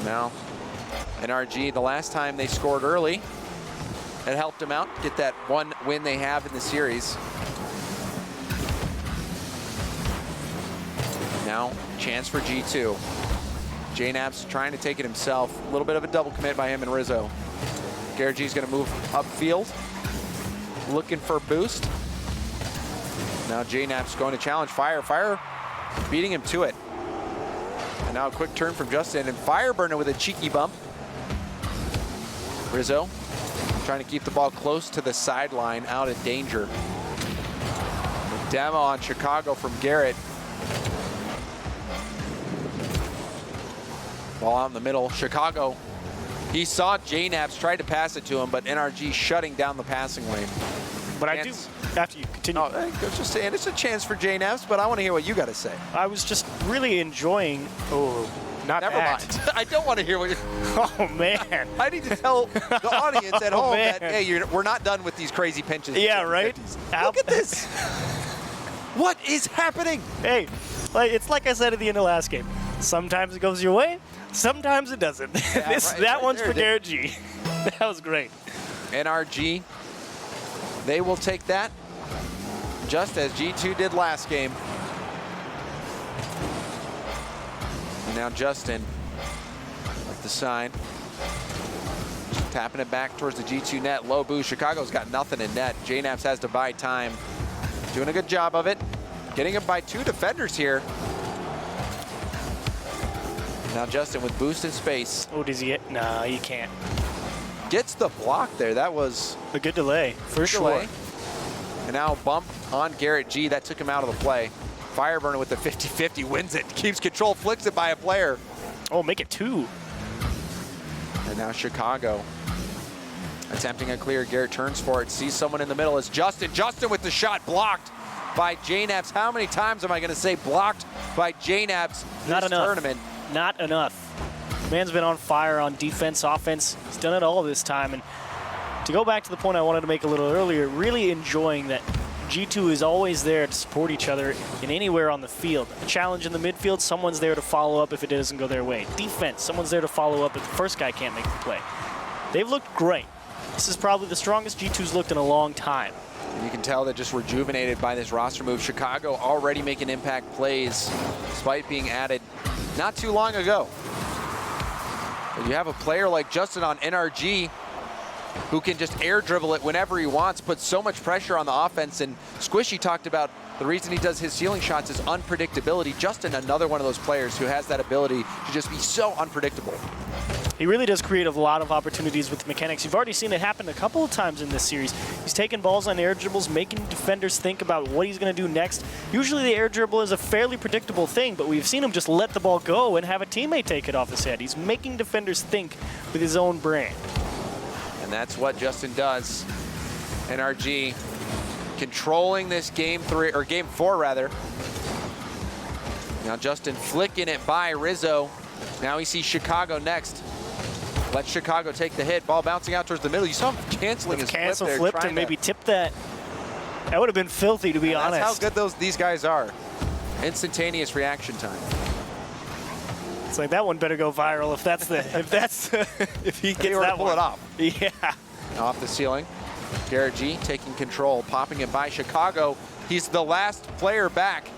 Now, NRG, the last time they scored early, it helped them out, get that one win they have in the series. Now, chance for G2. J-Naps trying to take it himself. A little bit of a double commit by him and Rizzo. Garrett G's gonna move upfield, looking for a boost. Now J-Naps going to challenge Fire. Fire beating him to it. And now a quick turn from Justin, and Fireburner with a cheeky bump. Rizzo trying to keep the ball close to the sideline, out of danger. The demo on Chicago from Garrett. Ball out in the middle. Chicago, he saw J-Naps, tried to pass it to him, but NRG shutting down the passing lane. But I do, after you continue. I was just saying, it's a chance for J-Naps, but I want to hear what you got to say. I was just really enjoying, Never mind. I don't want to hear what you're... Oh, man. I need to tell the audience at home that, hey, we're not done with these crazy pinches. Yeah, right? Look at this. What is happening? Hey, it's like I said at the end of last game. Sometimes it goes your way, sometimes it doesn't. That one's for Garrett G. That was great. NRG, they will take that, just as G2 did last game. And now Justin with the sign. Tapping it back towards the G2 net. Low boost. Chicago's got nothing in net. JNaps has to buy time. Doing a good job of it. Getting it by 2 defenders here. Now Justin with boost in space. Oh, does he get? No, you can't. Gets the block there. That was a good delay, for sure. delay. And now bump on Garrett G. That took him out of the play. Fireburner with the 50-50 wins it. Keeps control, flicks it by a player. Oh, make it 2. And now Chicago attempting a clear. Garrett turns for it, sees someone in the middle. It's Justin. Justin with the shot blocked by JNaps. How many times am I going to say blocked by JNaps this tournament? Not enough. Man's been on fire on defense, offense. He's done it all this time. And to go back to the point I wanted to make a little earlier, really enjoying that G2 is always there to support each other in anywhere on the field. A challenge in the midfield, someone's there to follow up if it doesn't go their way. Defense, someone's there to follow up if the first guy can't make the play. They've looked great. This is probably the strongest G2's looked in a long time. You can tell they're just rejuvenated by this roster move. Chicago already making impact plays despite being added not too long ago. But you have a player like Justin on NRG who can just air dribble it whenever he wants, put so much pressure on the offense. And Squishy talked about the reason he does his ceiling shots is unpredictability. Justin, another one of those players who has that ability to just be so unpredictable. He really does create a lot of opportunities with mechanics. You've already seen it happen a couple of times in this series. He's taking balls on air dribbles, making defenders think about what he's going to do next. Usually the air dribble is a fairly predictable thing, but we've seen him just let the ball go and have a teammate take it off his head. He's making defenders think with his own brain. And that's what Justin does. NRG controlling this game 4 rather. Now Justin flicking it by Rizzo. Now he sees Chicago next. Let Chicago take the hit. Ball bouncing out towards the middle. You saw him canceling his flip there. To maybe tip that. That would have been filthy, to be honest. That's how good these guys are. Instantaneous reaction time. It's like that one better go viral if that's the if he gets that pull it off. Yeah. Off the ceiling. Garrett G taking control, popping it by Chicago. He's the last player back.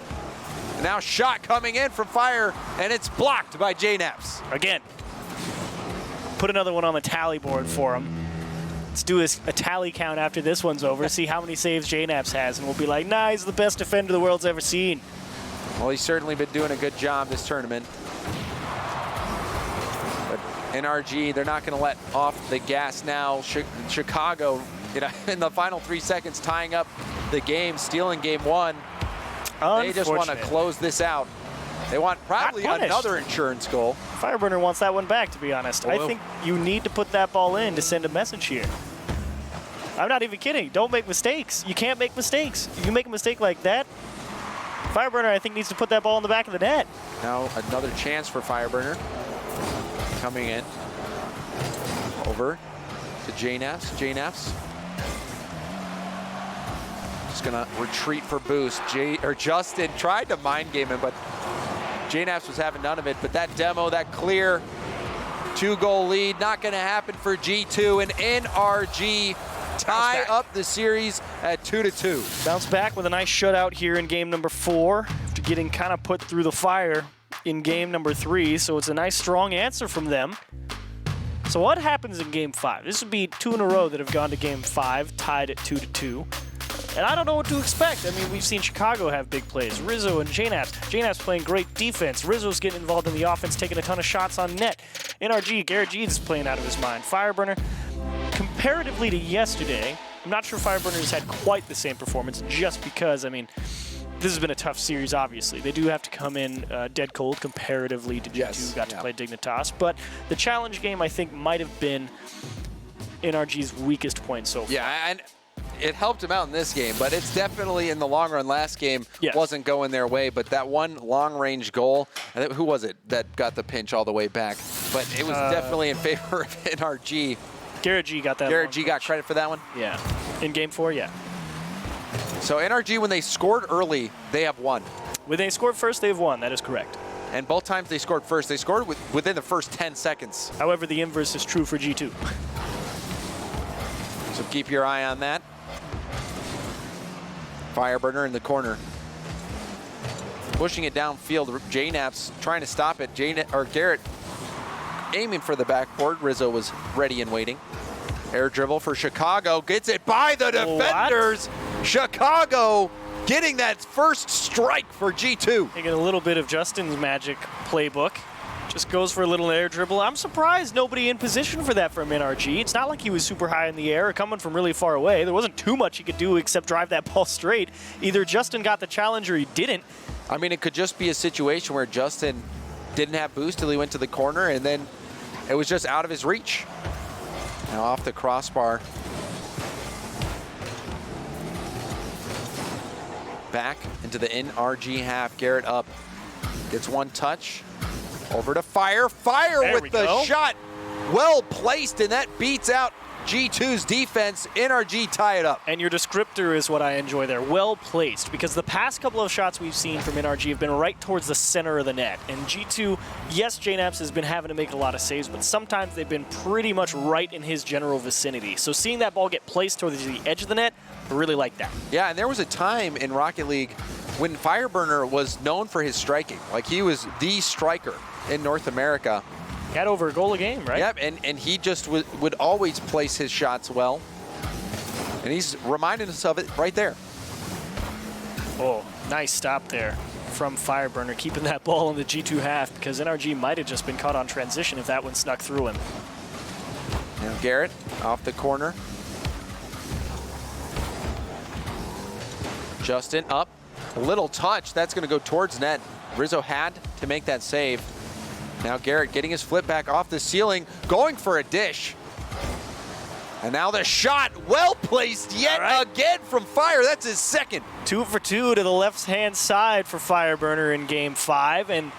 And now shot coming in from Fire, and it's blocked by JNaps. Again. Put another one on the tally board for him. Let's do a tally count after this one's over, see how many saves JNaps has, and we'll be like, nah, he's the best defender the world's ever seen. Well, he's certainly been doing a good job this tournament. But NRG, they're not going to let off the gas now. Chicago, in the final 3 seconds, tying up the game, stealing game 1. They just want to close this out. They want probably another insurance goal. Fireburner wants that one back, to be honest. I think you need to put that ball in to send a message here. I'm not even kidding. Don't make mistakes. You can't make mistakes. If you make a mistake like that, Fireburner, I think, needs to put that ball in the back of the net. Now another chance for Fireburner. Coming in. Over to JNaps. JNaps. Just gonna retreat for boost. Justin tried to mind game him, but JNaps was having none of it. But that demo, that clear 2-goal lead, not gonna happen for G2, and NRG tie up the series at 2-2. Bounce back with a nice shutout here in game number 4 after getting kind of put through the fire in game number 3. So it's a nice strong answer from them. So what happens in game 5? This would be 2 in a row that have gone to game 5, tied at 2-2. And I don't know what to expect. I mean, we've seen Chicago have big plays. Rizzo and JNaps. JNaps playing great defense. Rizzo's getting involved in the offense, taking a ton of shots on net. NRG, Garrett G is playing out of his mind. Fireburner, comparatively to yesterday, I'm not sure Fireburner has had quite the same performance just because, I mean, this has been a tough series, obviously. They do have to come in dead cold comparatively to G2, got to play Dignitas. But the challenge game, I think, might have been NRG's weakest point so far. Yeah, and it helped him out in this game, but it's definitely in the long run. Last game wasn't going their way, but that one long-range goal, who was it that got the pinch all the way back? But it was definitely in favor of NRG. Garrett G got that. Garrett G got credit for that one? Yeah. In game 4, yeah. So NRG, when they scored early, they have won. When they scored first, they've won. That is correct. And both times they scored first, they scored within the first 10 seconds. However, the inverse is true for G2. So keep your eye on that. Fireburner in the corner. Pushing it downfield. JNAP's trying to stop it. Garrett aiming for the backboard. Rizzo was ready and waiting. Air dribble for Chicago. Gets it by the defenders. What? Chicago getting that first strike for G2. Taking a little bit of Justin's magic playbook. Just goes for a little air dribble. I'm surprised nobody in position for that from NRG. It's not like he was super high in the air or coming from really far away. There wasn't too much he could do except drive that ball straight. Either Justin got the challenge or he didn't. I mean, it could just be a situation where Justin didn't have boost till he went to the corner, and then it was just out of his reach. Now off the crossbar. Back into the NRG half. Garrett up. Gets one touch. Over to Fire. Fire there with the shot. Well placed, and that beats out G2's defense. NRG tie it up. And your descriptor is what I enjoy there. Well placed, because the past couple of shots we've seen from NRG have been right towards the center of the net. And G2, yes, JNAPS has been having to make a lot of saves, but sometimes they've been pretty much right in his general vicinity. So seeing that ball get placed towards the edge of the net, I really like that. Yeah, and there was a time in Rocket League when Fireburner was known for his striking. Like, he was the striker in North America. Got over a goal a game, right? Yep, and he just would always place his shots well. And he's reminding us of it right there. Oh, nice stop there from Fireburner, keeping that ball in the G2 half, because NRG might have just been caught on transition if that one snuck through him. Now Garrett off the corner. Justin up, a little touch. That's going to go towards net. Rizzo had to make that save. Now Garrett getting his flip back off the ceiling, going for a dish. And now the shot, well placed yet again from Fire. That's his second. 2 for 2 to the left-hand side for Fireburner in Game 5, and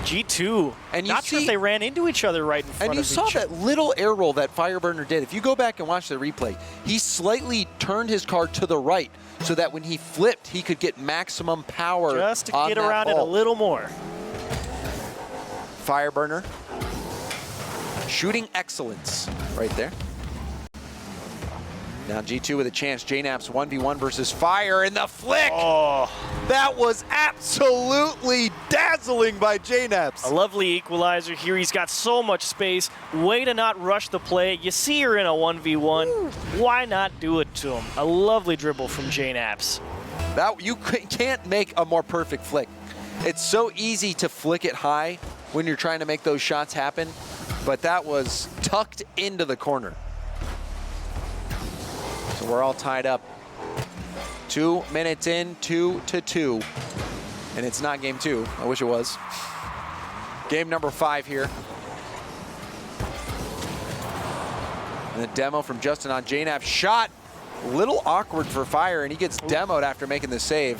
G2. And you not sure if they ran into each other right in front of each other. And you saw that little air roll that Fireburner did. If you go back and watch the replay, he slightly turned his card to the right so that when he flipped, he could get maximum power just to on get that around ball. it a little more. Fireburner. Shooting excellence right there. Now G2 with a chance. JNAPS 1v1 versus Fire, and the flick! Oh, that was absolutely dazzling by JNAPS. A lovely equalizer here. He's got so much space. Way to not rush the play. You see you're in a 1v1. Why not do it to him? A lovely dribble from JNAPS. That you can't make a more perfect flick. It's so easy to flick it high when you're trying to make those shots happen, but that was tucked into the corner. So we're all tied up. 2 minutes in, 2-2. And it's not game 2. I wish it was. Game number 5 here. And the demo from Justin on JNAP. Shot a little awkward for Fire, and he gets demoed after making the save.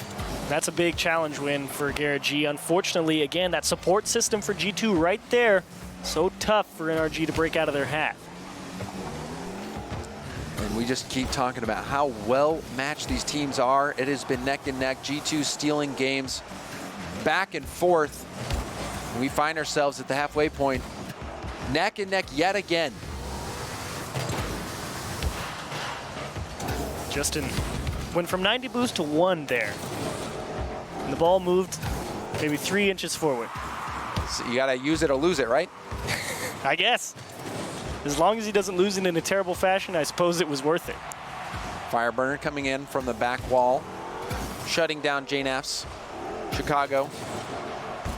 That's a big challenge win for Garrett G. Unfortunately, again, that support system for G2 right there. So tough for NRG to break out of their hat. And we just keep talking about how well matched these teams are. It has been neck and neck. G2 stealing games back and forth. And we find ourselves at the halfway point. Neck and neck yet again. Justin went from 90 boost to 1 there. And the ball moved maybe 3 inches forward. So you gotta use it or lose it, right? I guess. As long as he doesn't lose it in a terrible fashion, I suppose it was worth it. Fireburner coming in from the back wall, shutting down JNAPS. Chicago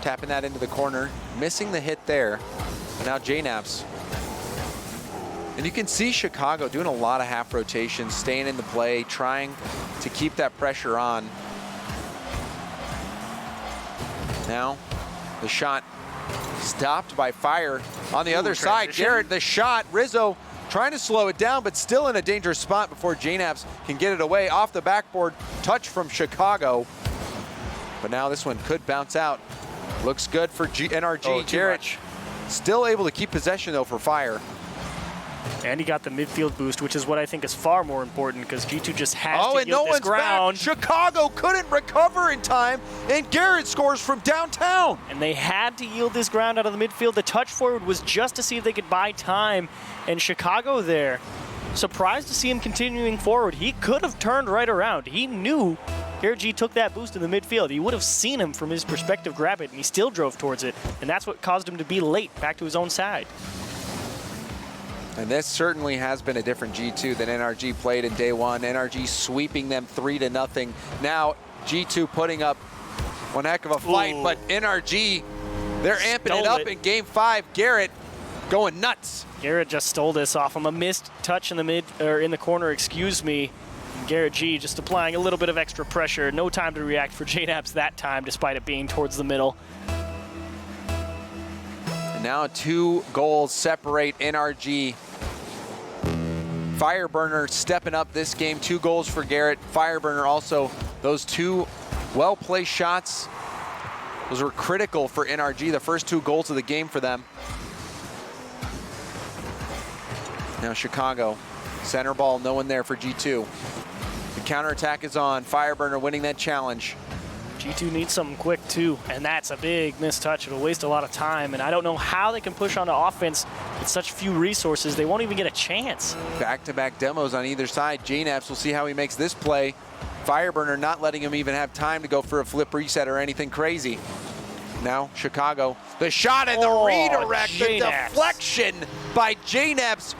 tapping that into the corner, missing the hit there. And now JNAPS. And you can see Chicago doing a lot of half rotations, staying in the play, trying to keep that pressure on. Now, the shot stopped by Fire on the other side. Garrett, the shot. Rizzo trying to slow it down, but still in a dangerous spot before JNAPS can get it away. Off the backboard, touch from Chicago. But now this one could bounce out. Looks good for NRG. Garrett still able to keep possession, though, for Fire. And he got the midfield boost, which is what I think is far more important because G2 just has Oh, to and yield no this one's ground. back. Chicago couldn't recover in time, and Garrett scores from downtown. And they had to yield this ground out of the midfield. The touch forward was just to see if they could buy time. And Chicago there, surprised to see him continuing forward. He could have turned right around. He knew ARIA took that boost in the midfield. He would have seen him from his perspective grab it, and he still drove towards it. And that's what caused him to be late back to his own side. And this certainly has been a different G2 than NRG played in day one. NRG sweeping them 3-0. Now G2 putting up one heck of a fight, but NRG, they're amping it up in game 5. Garrett going nuts. Garrett just stole this off him. A missed touch in the corner, excuse me. Garrett G just applying a little bit of extra pressure. No time to react for JNaps that time, despite it being towards the middle. And now 2 goals separate NRG. Fireburner stepping up this game. 2 goals for Garrett. Fireburner also, those 2 well-placed shots, those were critical for NRG, the first 2 goals of the game for them. Now Chicago, center ball, no one there for G2. The counterattack is on. Fireburner winning that challenge. G2 needs something quick too, and that's a big missed touch. It'll waste a lot of time, and I don't know how they can push on the offense with such few resources. They won't even get a chance. Back-to-back demos on either side. JNaps, we'll see how he makes this play. Fireburner not letting him even have time to go for a flip reset or anything crazy. Now Chicago, the shot and the redirect, the deflection by JNaps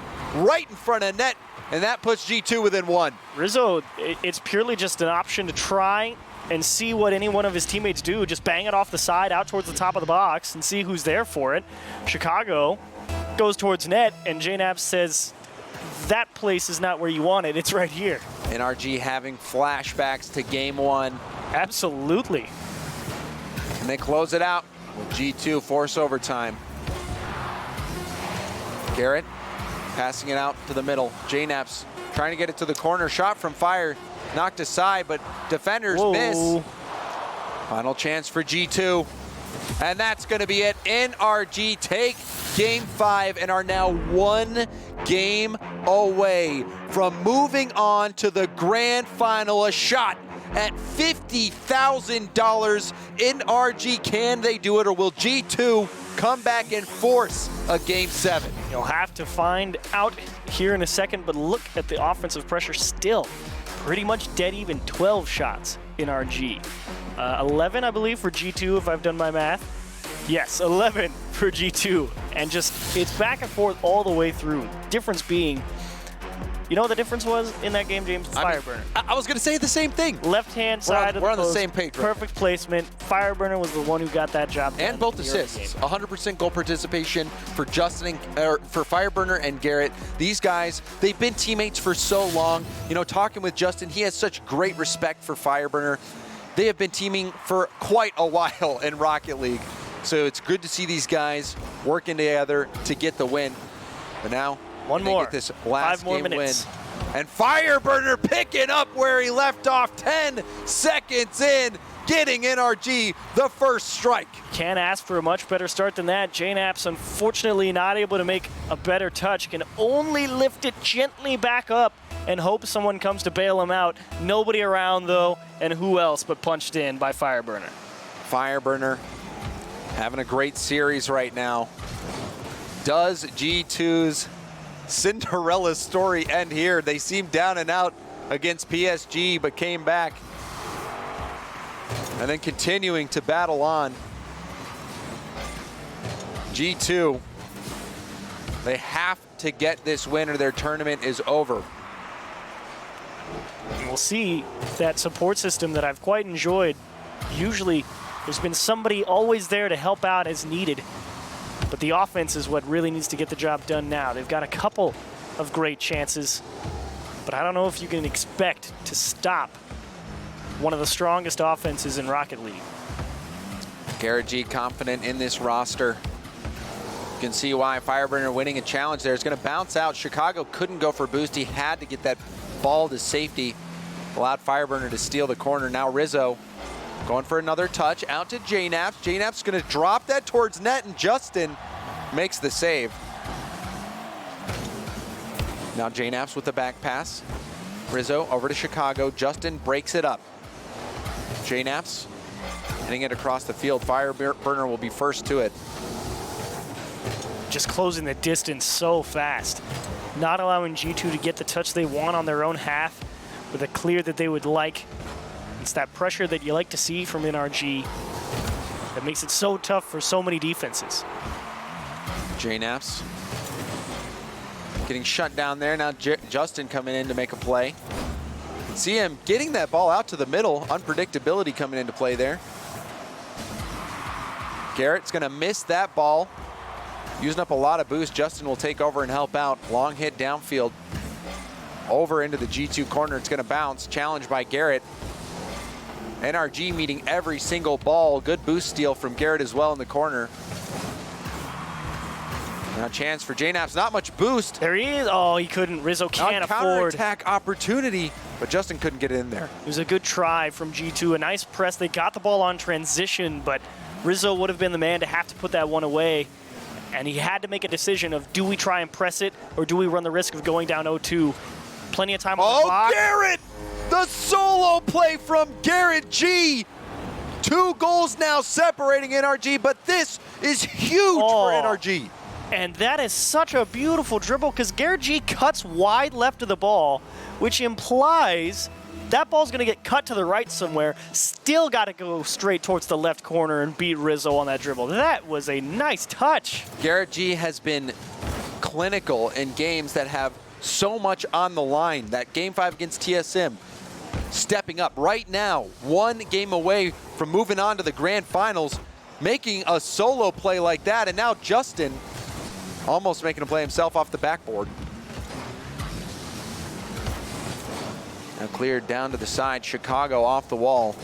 right in front of net, and that puts G2 within 1. Rizzo, it's purely just an option to try and see what any one of his teammates do. Just bang it off the side out towards the top of the box and see who's there for it. Chicago goes towards net, and JNaps says, that place is not where you want it. It's right here. NRG having flashbacks to game 1. Absolutely. And they close it out with G2 force overtime. Garrett passing it out to the middle. JNaps trying to get it to the corner. Shot from Fire. Knocked aside, but defenders miss. Final chance for G2. And that's going to be it. NRG take game 5 and are now 1 game away from moving on to the grand final. A shot at $50,000. NRG, can they do it, or will G2 come back and force a game 7? You'll have to find out here in a second, but look at the offensive pressure still. Pretty much dead even, 12 shots in RG. 11, I believe, for G2, if I've done my math. Yes, 11 for G2. And just, it's back and forth all the way through. Difference being, you know what the difference was in that game, James? It's Fireburner. I was going to say the same thing. Left-hand side of the post, post, the same page. Perfect placement. Fireburner was the one who got that job done. And both assists. 100% goal participation for for Fireburner and Garrett. These guys, they've been teammates for so long. You know, talking with Justin, he has such great respect for Fireburner. They have been teaming for quite a while in Rocket League. So it's good to see these guys working together to get the win. But now, one more. Get this last 5 more game minutes. win. And Fireburner picking up where he left off 10 seconds in, getting NRG the first strike. Can't ask for a much better start than that. JNaps, unfortunately, not able to make a better touch. Can only lift it gently back up and hope someone comes to bail him out. Nobody around, though, and who else but punched in by Fireburner. Fireburner having a great series right now. Does G2's Cinderella story end here? They seemed down and out against PSG, but came back. And then continuing to battle on. G2, they have to get this win or their tournament is over. And we'll see that support system that I've quite enjoyed. Usually, there's been somebody always there to help out as needed. But the offense is what really needs to get the job done now. They've got a couple of great chances, but I don't know if you can expect to stop one of the strongest offenses in Rocket League. Garrett G confident in this roster. You can see why. Fireburner winning a challenge there is going to bounce out. Chicago couldn't go for a boost. He had to get that ball to safety. Allowed Fireburner to steal the corner. Now Rizzo going for another touch out to JNaps. JNaps going to drop that towards net, and Justin makes the save. Now JNaps with the back pass. Rizzo over to Chicago. Justin breaks it up. JNaps hitting it across the field. Fireburner will be first to it. Just closing the distance so fast. Not allowing G2 to get the touch they want on their own half with a clear that they would like. It's that pressure that you like to see from NRG that makes it so tough for so many defenses. JNaps getting shut down there. Now Justin coming in to make a play. See him getting that ball out to the middle. Unpredictability coming into play there. Garrett's going to miss that ball. Using up a lot of boost. Justin will take over and help out. Long hit downfield. Over into the G2 corner. It's going to bounce. Challenged by Garrett. NRG meeting every single ball. Good boost steal from Garrett as well in the corner. Now a chance for JNaps. Not much boost. There he is. Oh, he couldn't. Rizzo can't afford. Counter-attack opportunity, but Justin couldn't get it in there. It was a good try from G2. A nice press. They got the ball on transition, but Rizzo would have been the man to have to put that one away. And he had to make a decision of, do we try and press it, or do we run the risk of going down 0-2? Plenty of time on the clock. Oh, Garrett! The solo play from Garrett G. 2 goals now separating NRG, but this is huge for NRG. And that is such a beautiful dribble because Garrett G cuts wide left of the ball, which implies that ball's going to get cut to the right somewhere. Still got to go straight towards the left corner and beat Rizzo on that dribble. That was a nice touch. Garrett G has been clinical in games that have so much on the line. That Game 5 against TSM, stepping up right now, 1 game away from moving on to the grand finals, making a solo play like that. And now Justin almost making a play himself off the backboard. Now cleared down to the side. Chicago off the wall.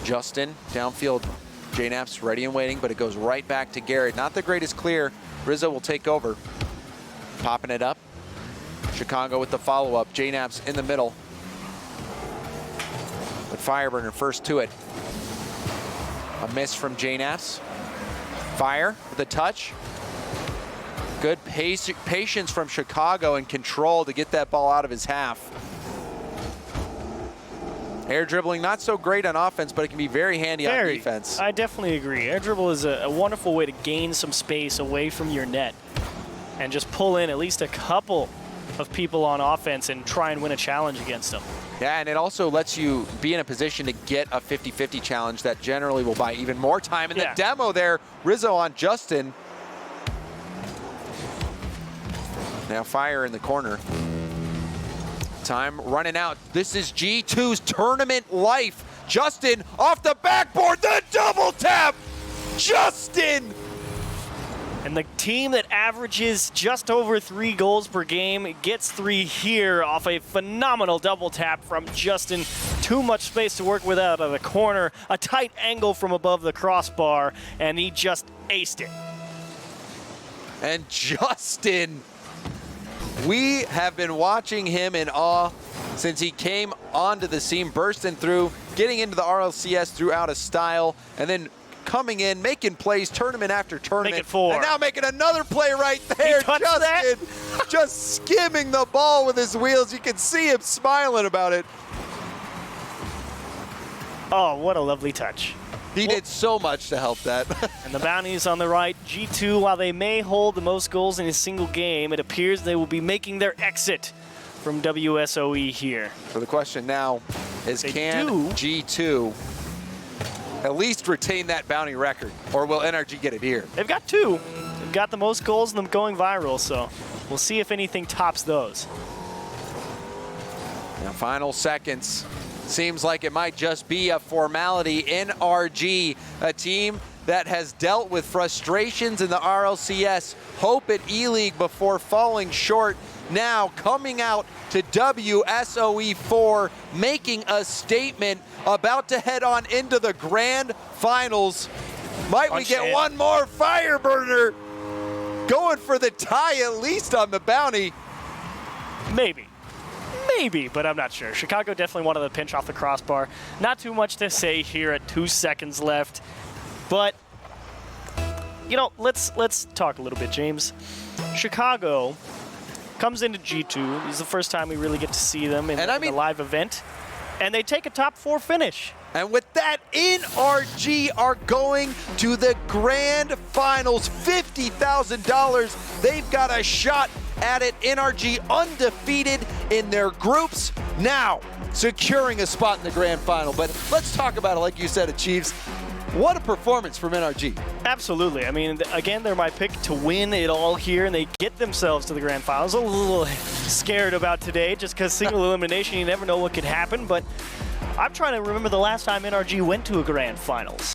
Justin downfield. JNaps ready and waiting, but it goes right back to Garrett. Not the greatest clear. Rizzo will take over. Popping it up. Chicago with the follow-up. JNaps in the middle. But Fireburner first to it. A miss from JNaps. Fire with a touch. Good patience from Chicago and control to get that ball out of his half. Air dribbling, not so great on offense, but it can be very handy on defense. I definitely agree. Air dribble is a wonderful way to gain some space away from your net and just pull in at least a couple of people on offense and try and win a challenge against them. Yeah, and it also lets you be in a position to get a 50-50 challenge that generally will buy even more time. In the demo there, Rizzo on Justin. Now Fire in the corner. Time running out. This is G2's tournament life. Justin off the backboard, the double tap! Justin! And the team that averages just over 3 goals per game gets 3 here off a phenomenal double tap from Justin. Too much space to work with out of the corner. A tight angle from above the crossbar, and he just aced it. And Justin, we have been watching him in awe since he came onto the scene, bursting through, getting into the RLCS throughout a style, and then coming in, making plays tournament after tournament. Make it 4. And now making another play right there. Justin just skimming the ball with his wheels. You can see him smiling about it. Oh, what a lovely touch. He did so much to help that. And the bounties on the right. G2, while they may hold the most goals in a single game, it appears they will be making their exit from WSOE here. So the question now is, can G2 at least retain that bounty record, or will NRG get it here? They've got 2. They've got the most goals and them going viral, so we'll see if anything tops those. Now final seconds. Seems like it might just be a formality. NRG, a team that has dealt with frustrations in the RLCS, hope at E-League before falling short, now coming out to WSOE 4, making a statement, about to head on into the grand finals. Might we get one more Fireburner going for the tie, at least on the bounty? Maybe, but I'm not sure. Chicago definitely wanted the pinch off the crossbar. Not too much to say here at 2 seconds left, but you know, let's talk a little bit, James. Chicago comes into G2. This is the first time we really get to see them in a live event. And they take a top 4 finish. And with that, NRG are going to the grand finals. $50,000. They've got a shot at it. NRG undefeated in their groups. Now, securing a spot in the grand final. But let's talk about it, like you said, Chiefs. What a performance from NRG. Absolutely. I mean, again, they're my pick to win it all here, and they get themselves to the grand finals. A little scared about today, just because single elimination, you never know what could happen. But I'm trying to remember the last time NRG went to a grand finals.